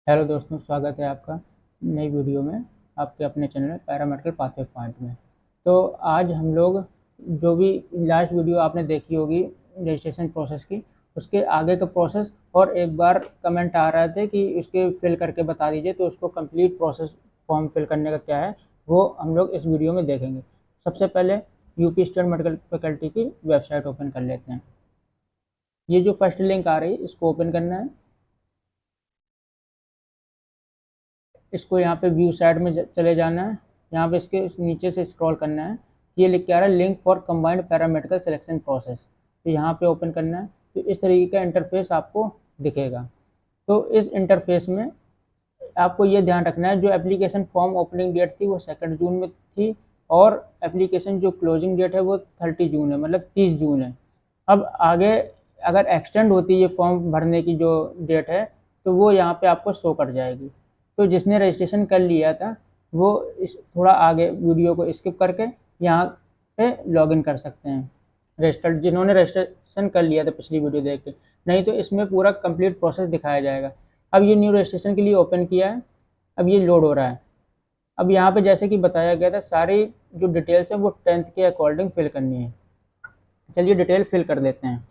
Hello दोस्तों, स्वागत है आपका नई वीडियो में आपके अपने चैनल पैरामेडिकल पाथवे पॉइंट में। तो आज हम लोग जो भी लास्ट वीडियो आपने देखी होगी रजिस्ट्रेशन प्रोसेस की, उसके आगे का प्रोसेस और एक बार कमेंट आ रहे थे कि उसके फिल करके बता दीजिए, तो उसको कंप्लीट प्रोसेस फॉर्म फिल करने का क्या है वो हम लोग इस वीडियो में देखेंगे। सबसे पहले यूपी स्टेट मेडिकल फैकल्टी की वेबसाइट ओपन कर लेते हैं। ये जो फर्स्ट लिंक आ रही है इसको ओपन करना है। इसको यहाँ पे व्यू साइड में चले जाना है। यहाँ पे इसके नीचे से स्क्रॉल करना है। ये लिख के आ रहा है link for combined paramedical selection process. तो यहाँ पे ओपन करना है। तो इस तरीके का इंटरफेस आपको दिखेगा। तो इस इंटरफेस में आपको ये ध्यान रखना है, जो एप्लीकेशन फॉर्म ओपनिंग डेट थी वो 2 जून में थी, और एप्लीकेशन जो क्लोजिंग डेट है वो 30 जून है, मतलब 30 जून है। अब आगे अगर एक्सटेंड होती है ये फॉर्म भरने की जो डेट है, तो वो यहाँ पे आपको शो कर जाएगी। तो जिसने रजिस्ट्रेशन कर लिया था वो इस थोड़ा आगे वीडियो को स्किप करके यहाँ पे लॉगिन कर सकते हैं। रजिस्टर्ड जिन्होंने रजिस्ट्रेशन कर लिया था पिछली वीडियो देख के, नहीं तो इसमें पूरा कंप्लीट प्रोसेस दिखाया जाएगा। अब ये न्यू रजिस्ट्रेशन के लिए ओपन किया है। अब ये लोड हो रहा है। अब यहाँ पे जैसे कि बताया गया था, सारी जो डिटेल्स है वो 10th के अकॉर्डिंग फिल करनी है। चलिए डिटेल फिल कर देते हैं।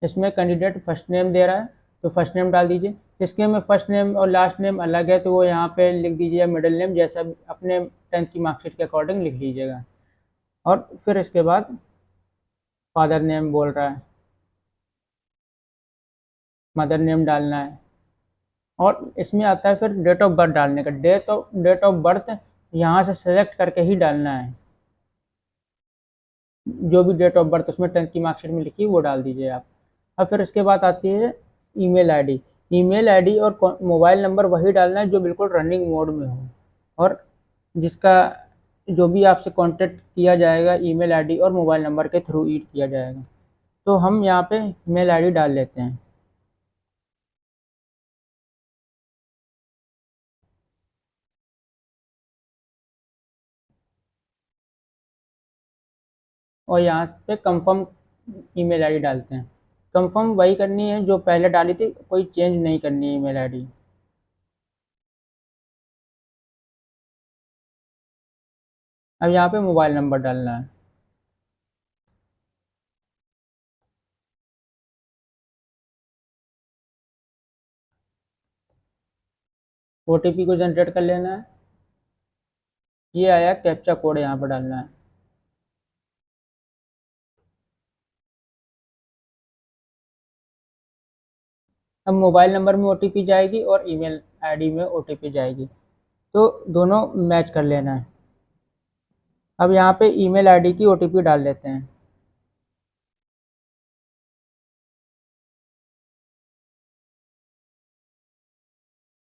इसमें कैंडिडेट फर्स्ट नेम दे रहा है, तो फर्स्ट नेम डाल दीजिए। इसके में फर्स्ट नेम और लास्ट नेम अलग है, तो वो यहाँ पे लिख दीजिए मिडिल नेम, जैसा अपने 10th की मार्कशीट के अकॉर्डिंग लिख लीजिएगा। और फिर इसके बाद फादर नेम बोल रहा है, मदर नेम डालना है, और इसमें आता है फिर डेट ऑफ बर्थ डालने का। डेट ऑफ बर्थ यहाँ से सेलेक्ट करके ही डालना है। जो भी डेट ऑफ बर्थ उसमें 10th की मार्कशीट में लिखी वो डाल दीजिए आप। अब फिर इसके बाद आती है ईमेल आईडी। ईमेल आईडी और मोबाइल नंबर वही डालना है जो बिल्कुल रनिंग मोड में हो, और जिसका जो भी आपसे कांटेक्ट किया जाएगा ईमेल आईडी और मोबाइल नंबर के थ्रू ही किया जाएगा। तो हम यहाँ पे ईमेल आईडी डाल लेते हैं। और यहाँ पे कंफर्म ईमेल आईडी डालते हैं। कंफर्म वही करनी है जो पहले डाली थी, कोई चेंज नहीं करनी है ईमेल आईडी। अब यहाँ पे मोबाइल नंबर डालना है। ओटीपी को जनरेट कर लेना है। ये आया कैप्चा कोड, यहाँ पर डालना है। अब मोबाइल नंबर में ओटीपी जाएगी और ईमेल आईडी में ओटीपी जाएगी, तो दोनों मैच कर लेना है। अब यहाँ पे ईमेल आईडी की ओटीपी डाल देते हैं।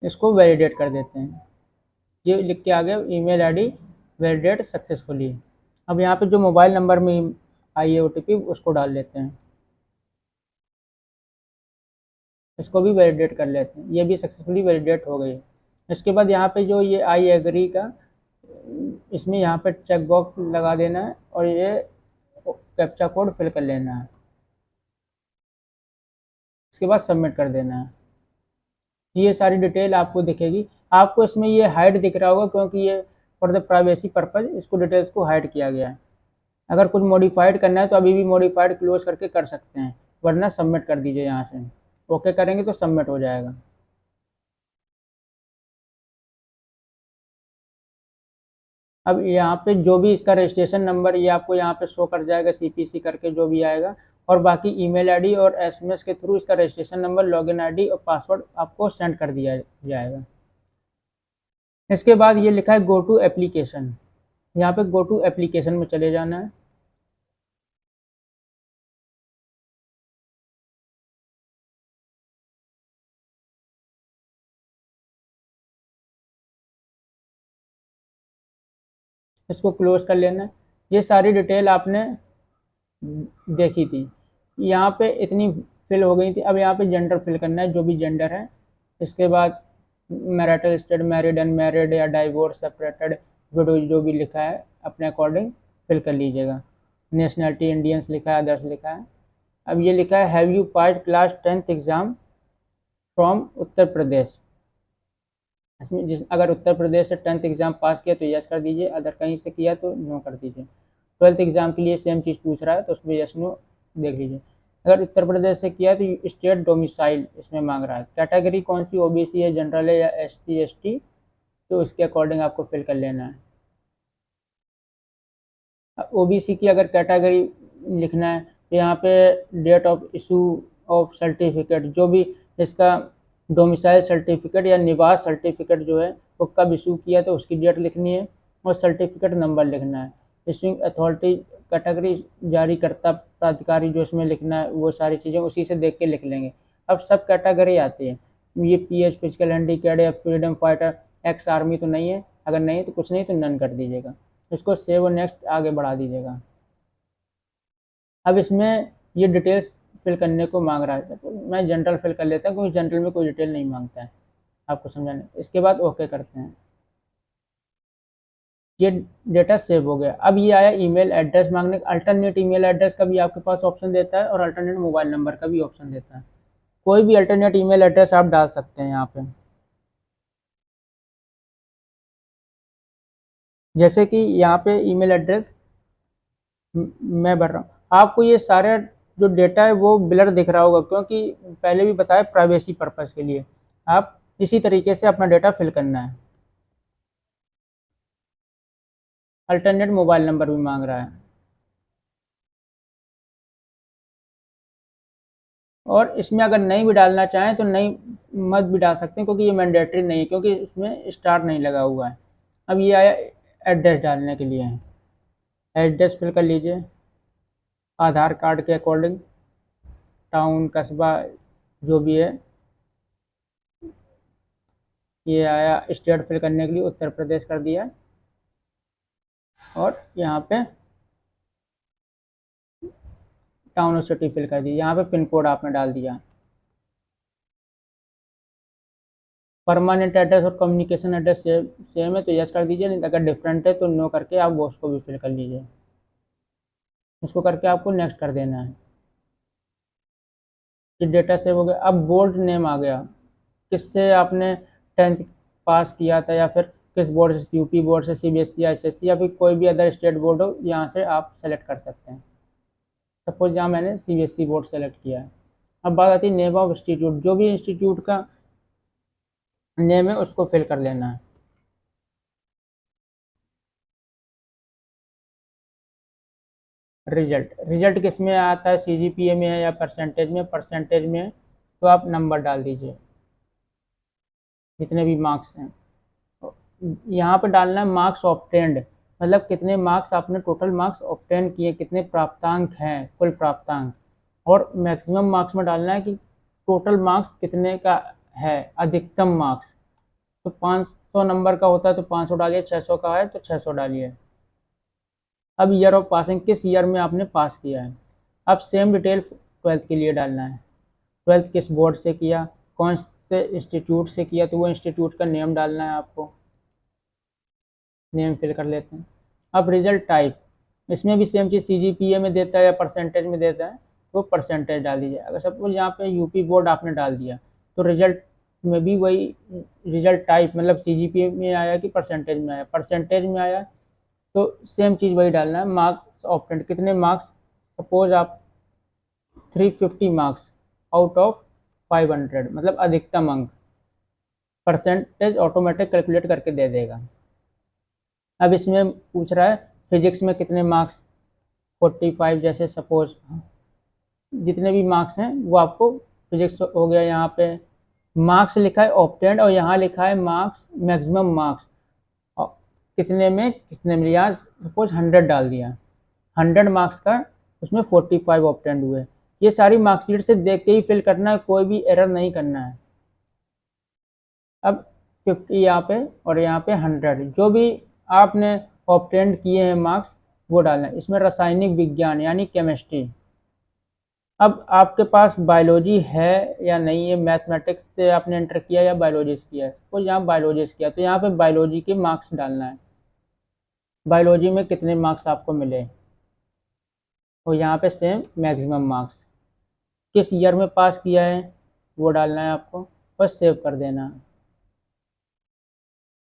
इसको वैलिडेट कर देते हैं। ये लिख के आ गया ईमेल आईडी वैलिडेट सक्सेसफुली। अब यहाँ पे जो मोबाइल नंबर में आई है ओटीपी उसको डाल लेते हैं। इसको भी वैलिडेट कर लेते हैं। ये भी सक्सेसफुली वैलिडेट हो गई। इसके बाद यहाँ पे जो ये आई एग्री का, इसमें यहाँ पे चेक बॉक्स लगा देना है और ये कैप्चा कोड फिल कर लेना है। इसके बाद सबमिट कर देना है। ये सारी डिटेल आपको दिखेगी। आपको इसमें ये हाइड दिख रहा होगा क्योंकि ये फॉर द प्राइवेसी पर्पज इसको डिटेल्स को हाइड किया गया है। अगर कुछ मॉडिफाइड करना है तो अभी भी मॉडिफाइड क्लोज करके कर सकते हैं, वरना सबमिट कर दीजिए। यहाँ से ओके करेंगे तो सबमिट हो जाएगा। अब यहाँ पे जो भी इसका रजिस्ट्रेशन नंबर ये आपको यहाँ पे शो कर जाएगा, सीपीसी करके जो भी आएगा, और बाकी ईमेल आईडी और एसएमएस के थ्रू इसका रजिस्ट्रेशन नंबर, लॉगिन आईडी और पासवर्ड आपको सेंड कर दिया जाएगा। इसके बाद ये लिखा है गो टू एप्लीकेशन। यहाँ पे गो टू एप्लीकेशन में चले जाना है। इसको क्लोज कर लेना है। ये सारी डिटेल आपने देखी थी, यहाँ पे इतनी फिल हो गई थी। अब यहाँ पे जेंडर फिल करना है, जो भी जेंडर है। इसके बाद मैरिटल स्टेट, मैरिड, अनमैरिड या डाइवोर्स, सेपरेटेड, विडो, जो भी लिखा है अपने अकॉर्डिंग फिल कर लीजिएगा। नेशनलिटी इंडियंस लिखा है, अदर्स लिखा है। अब ये लिखा है have you pass class 10th exam from Uttar Pradesh. इसमें अगर उत्तर प्रदेश से 10th एग्ज़ाम पास किया तो यस कर दीजिए, अदर कहीं से किया तो नो कर दीजिए। 12th एग्ज़ाम के लिए सेम चीज़ पूछ रहा है तो उसमें यस नो देख लीजिए। अगर उत्तर प्रदेश से किया तो स्टेट डोमिसाइल इसमें मांग रहा है। कैटेगरी कौन सी, ओबीसी है, जनरल है या एसटी एसटी, तो उसके अकॉर्डिंग आपको फिल कर लेना है। ओबीसी की अगर कैटेगरी लिखना है तो यहाँ पे date of issue of certificate, जो भी इसका डोमिसाइल सर्टिफिकेट या निवास सर्टिफिकेट जो है वो कब इशू किया तो उसकी डेट लिखनी है और सर्टिफिकेट नंबर लिखना है। इशूइंग अथॉरिटी कैटेगरी जारी करता प्राधिकारी जो इसमें लिखना है वो सारी चीज़ें उसी से देख के लिख लेंगे। अब सब कैटेगरी आती है, ये पीएच फिजिकल हैंडीकैप या फ्रीडम फाइटर, एक्स आर्मी तो नहीं है, अगर नहीं तो कुछ नहीं तो नन कर दीजिएगा। इसको सेव और नेक्स्ट आगे बढ़ा दीजिएगा। अब इसमें ये डिटेल्स फिल करने को मांग रहा है तो मैं जनरल फिल कर लेता हूँ क्योंकि जनरल में कोई डिटेल नहीं मांगता है आपको समझाने। इसके बाद ओके करते हैं। ये डेटा सेव हो गया। अब ये आया ईमेल एड्रेस मांगने, अल्टरनेट ईमेल एड्रेस का भी आपके पास ऑप्शन देता है और अल्टरनेट मोबाइल नंबर का भी ऑप्शन देता है। कोई भी अल्टरनेट ईमेल एड्रेस आप डाल सकते हैं यहाँ पे। जैसे कि यहाँ पे ईमेल एड्रेस मैं भर रहा हूँ, आपको ये सारे जो डेटा है वो ब्लर दिख रहा होगा क्योंकि पहले भी बताया प्राइवेसी पर्पज़ के लिए। आप इसी तरीके से अपना डेटा फिल करना है। अल्टरनेट मोबाइल नंबर भी मांग रहा है और इसमें अगर नहीं भी डालना चाहें तो नहीं मत भी डाल सकते हैं क्योंकि ये मैंडेटरी नहीं है क्योंकि इसमें स्टार नहीं लगा हुआ है। अब ये आया एड्रेस डालने के लिए है, एड्रेस फिल कर लीजिए आधार कार्ड के अकॉर्डिंग, टाउन कस्बा जो भी है। ये आया स्टेट फिल करने के लिए उत्तर प्रदेश कर दिया और यहाँ पे टाउन और सिटी फिल कर दी। यहाँ पे पिन कोड आपने डाल दिया। परमानेंट एड्रेस और कम्युनिकेशन एड्रेस सेम है तो यस कर दीजिए, नहीं अगर डिफरेंट है तो नो करके आप वो उसको भी फिल कर लीजिए। इसको करके आपको नेक्स्ट कर देना है। ये डेटा सेव हो गया। अब बोर्ड नेम आ गया, किससे आपने 10th पास किया था या फिर किस बोर्ड से, यूपी बोर्ड से, सीबीएसई, आईसीएसई या फिर कोई भी अदर स्टेट बोर्ड हो, यहाँ से आप सेलेक्ट कर सकते हैं। सपोज यहाँ मैंने सीबीएसई बोर्ड सेलेक्ट किया है। अब बात आती है नेम ऑफ इंस्टीट्यूट, जो भी इंस्टीट्यूट का नेम है उसको फिल कर लेना है। रिजल्ट, रिजल्ट किस में आता है, सीजीपीए में है या परसेंटेज में, परसेंटेज में तो आप नंबर डाल दीजिए जितने भी मार्क्स हैं। यहाँ पे डालना है मार्क्स ऑब्टेंड, मतलब कितने मार्क्स आपने टोटल मार्क्स ऑब्टेन किए, कितने प्राप्तांक हैं कुल प्राप्तांक, और मैक्सिमम मार्क्स में डालना है कि टोटल मार्क्स कितने का है अधिकतम मार्क्स। तो 500 नंबर का होता है तो 500 डालिए, 600 का है तो 600 डालिए। अब ईयर ऑफ पासिंग, किस ईयर में आपने पास किया है। अब सेम डिटेल 12th के लिए डालना है, 12th किस बोर्ड से किया, कौन से इंस्टीट्यूट से किया, तो वो इंस्टीट्यूट का नेम डालना है आपको। नेम फिल कर लेते हैं। अब रिजल्ट टाइप, इसमें भी सेम चीज़ सीजीपीए में देता है या परसेंटेज में देता है तो परसेंटेज डाल दीजिए। अगर सपोज यहाँ पे यूपी बोर्ड आपने डाल दिया तो रिजल्ट में भी वही रिजल्ट टाइप, मतलब सीजीपीए में आया कि परसेंटेज में आया, परसेंटेज में आया तो सेम चीज़ वही डालना है। मार्क्स ऑप्टेंड, कितने मार्क्स, सपोज आप 350 मार्क्स आउट ऑफ 500, मतलब अधिकतम अंक, परसेंटेज ऑटोमेटिक कैलकुलेट करके दे देगा। अब इसमें पूछ रहा है फिजिक्स में कितने मार्क्स, 45 जैसे सपोज, जितने भी मार्क्स हैं वो आपको फिजिक्स हो गया। यहाँ पे मार्क्स लिखा है ऑब्टेंड और यहाँ लिखा है मार्क्स मैक्सिमम मार्क्स कितने में कितने में, यहाँ सपोज 100 डाल दिया, 100 मार्क्स का उसमें 45 ऑब्टेंड हुए। ये सारी मार्कशीट से देख के ही फिल करना है, कोई भी एरर नहीं करना है। अब 50 यहाँ पे और यहाँ पे 100 जो भी आपने ऑब्टेंड किए हैं मार्क्स वो डालना है। इसमें रासायनिक विज्ञान यानी केमिस्ट्री, अब आपके पास बायोलॉजी है या नहीं है, मैथमेटिक्स से आपने एंटर किया या बायोलॉजी से किया है, तो यहाँ बायोलॉजी से किया तो यहाँ पे बायोलॉजी के मार्क्स डालना है, बायोलॉजी में कितने मार्क्स आपको मिले, और यहाँ पे सेम मैक्सिमम मार्क्स, किस ईयर में पास किया है वो डालना है आपको। और सेव कर देना है।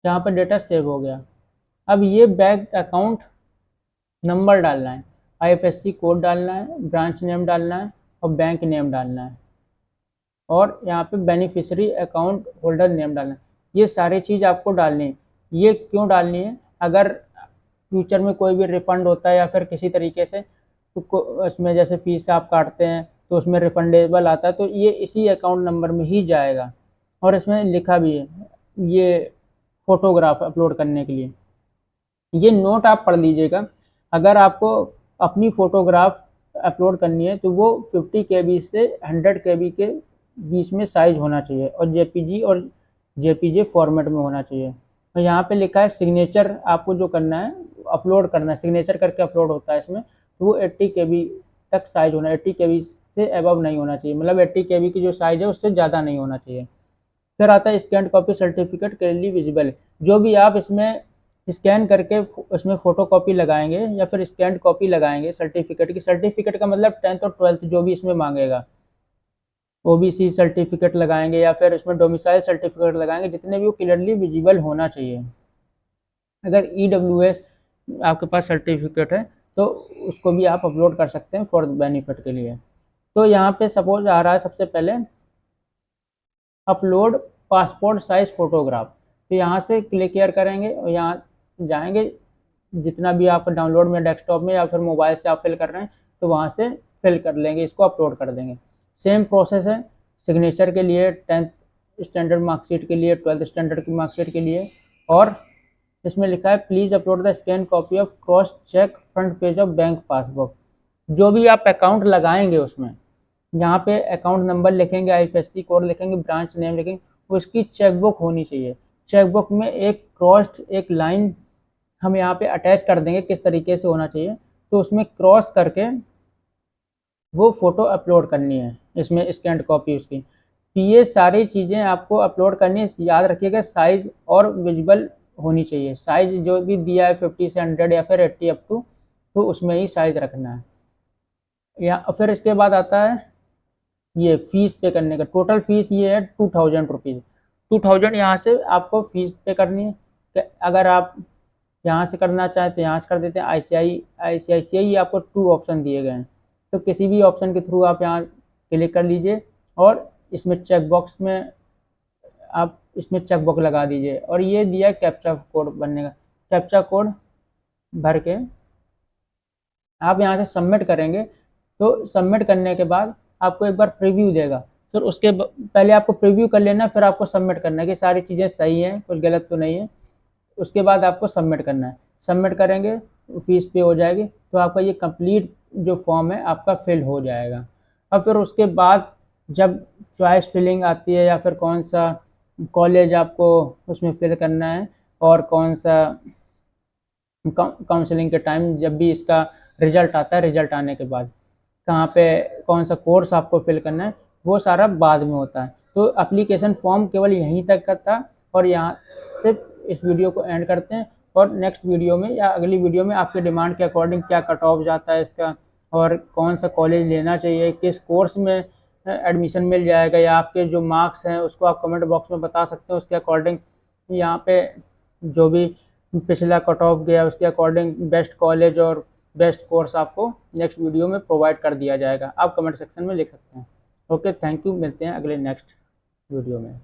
यहाँ पर डेटा सेव हो गया। अब ये बैंक अकाउंट नंबर डालना है, IFSC कोड डालना है, ब्रांच नेम डालना है और बैंक नेम डालना है, और यहाँ पे बेनिफिशियरी अकाउंट होल्डर नेम डालना है। ये सारी चीज़ आपको डालनी है। ये क्यों डालनी है? अगर फ्यूचर में कोई भी रिफंड होता है या फिर किसी तरीके से तो उसमें जैसे फीस आप काटते हैं तो उसमें रिफंडेबल आता है, तो ये इसी अकाउंट नंबर में ही जाएगा। और इसमें लिखा भी है ये फ़ोटोग्राफ अपलोड करने के लिए। ये नोट आप पढ़ लीजिएगा। अगर आपको अपनी फ़ोटोग्राफ अपलोड करनी है तो वो 50 KB से 100 KB के बीच में साइज़ होना चाहिए और JPG और JPG फॉर्मेट में होना चाहिए। और यहाँ पे लिखा है सिग्नेचर आपको जो करना है अपलोड करना है, सिग्नेचर करके अपलोड होता है इसमें, तो वो 80 KB तक साइज़ होना है, 80 KB से अबव नहीं होना चाहिए, मतलब 80 KB की जो साइज़ है उससे ज़्यादा नहीं होना चाहिए। फिर आता है scan copy certificate clearly visible. जो भी आप इसमें स्कैन करके उसमें फ़ोटो कॉपी लगाएंगे या फिर स्कैन कॉपी लगाएंगे सर्टिफिकेट की, सर्टिफिकेट का मतलब 10th और 12th जो भी इसमें मांगेगा, OBC सर्टिफिकेट लगाएंगे या फिर इसमें डोमिसाइल सर्टिफिकेट लगाएंगे, जितने भी वो क्लियरली विजिबल होना चाहिए। अगर EWS आपके पास सर्टिफिकेट है तो उसको भी आप अपलोड कर सकते हैं फॉर बेनिफिट के लिए। तो यहाँ पे सपोज आ रहा है सबसे पहले अपलोड पासपोर्ट साइज़ फ़ोटोग्राफ। तो यहाँ से क्लिक केयर करेंगे और यहाँ जाएंगे, जितना भी आप डाउनलोड में डेस्कटॉप में या फिर मोबाइल से आप फिल कर रहे हैं तो वहाँ से फिल कर लेंगे, इसको अपलोड कर देंगे। सेम प्रोसेस है सिग्नेचर के लिए, 10th स्टैंडर्ड मार्कशीट के लिए, 12th स्टैंडर्ड की मार्कशीट के लिए। और इसमें लिखा है please upload the scan copy of cross check front page of bank passbook. जो भी आप अकाउंट लगाएंगे उसमें यहाँ पे अकाउंट नंबर लिखेंगे, IFSC कोड लिखेंगे, ब्रांच नेम लिखेंगे, उसकी चेकबुक होनी चाहिए। चेकबुक में एक क्रॉस्ड एक लाइन हम यहाँ पे अटैच कर देंगे, किस तरीके से होना चाहिए, तो उसमें क्रॉस करके वो फ़ोटो अपलोड करनी है इसमें स्कैन कॉपी उसकी। तो ये सारी चीज़ें आपको अपलोड करनी है। याद रखिएगा साइज़ और विजिबल होनी चाहिए। साइज़ जो भी दिया है 50 से 100 या फिर 80 अप टू, तो उसमें ही साइज़ रखना है। या फिर इसके बाद आता है ये फ़ीस पे करने का। टोटल फ़ीस ये है 2000 रुपीज़। 2000 यहाँ से आपको फ़ीस पे करनी है। अगर आप यहाँ से करना चाहें तो यहाँ से कर देते हैं। ICICI आपको 2 ऑप्शन दिए गए हैं, तो किसी भी ऑप्शन के थ्रू आप यहाँ क्लिक कर लीजिए और इसमें चेक बॉक्स में आप इसमें चेक बॉक्स लगा दीजिए। और ये दिया कैप्चा कोड बनने का, कैप्चा कोड भर के आप यहाँ से सबमिट करेंगे। तो सबमिट करने के बाद आपको एक बार प्रीव्यू देगा, फिर उसके पहले आपको प्रीव्यू कर लेना है, फिर आपको सबमिट करना है कि सारी चीज़ें सही हैं, कुछ गलत तो नहीं है। उसके बाद आपको सबमिट करना है। सबमिट करेंगे फीस पे हो जाएगी, तो आपका ये कंप्लीट जो फॉर्म है आपका फिल हो जाएगा। अब फिर उसके बाद जब चॉइस फिलिंग आती है या फिर कौन सा कॉलेज आपको उसमें फिल करना है और कौन सा काउंसलिंग के टाइम जब भी इसका रिजल्ट आता है, रिजल्ट आने के बाद कहाँ पे कौन सा कोर्स आपको फिल करना है, वो सारा बाद में होता है। तो एप्लीकेशन फॉर्म केवल यहीं तक का था और यहाँ से इस वीडियो को एंड करते हैं। और नेक्स्ट वीडियो में या अगली वीडियो में आपके डिमांड के अकॉर्डिंग क्या कट ऑफ जाता है इसका, और कौन सा कॉलेज लेना चाहिए, किस कोर्स में एडमिशन मिल जाएगा, या आपके जो मार्क्स हैं उसको आप कमेंट बॉक्स में बता सकते हैं। उसके अकॉर्डिंग यहाँ पे जो भी पिछला कट ऑफ गया उसके अकॉर्डिंग बेस्ट कॉलेज और बेस्ट कोर्स आपको नेक्स्ट वीडियो में प्रोवाइड कर दिया जाएगा। आप कमेंट सेक्शन में लिख सकते हैं। ओके, थैंक यू, मिलते हैं अगले नेक्स्ट वीडियो में।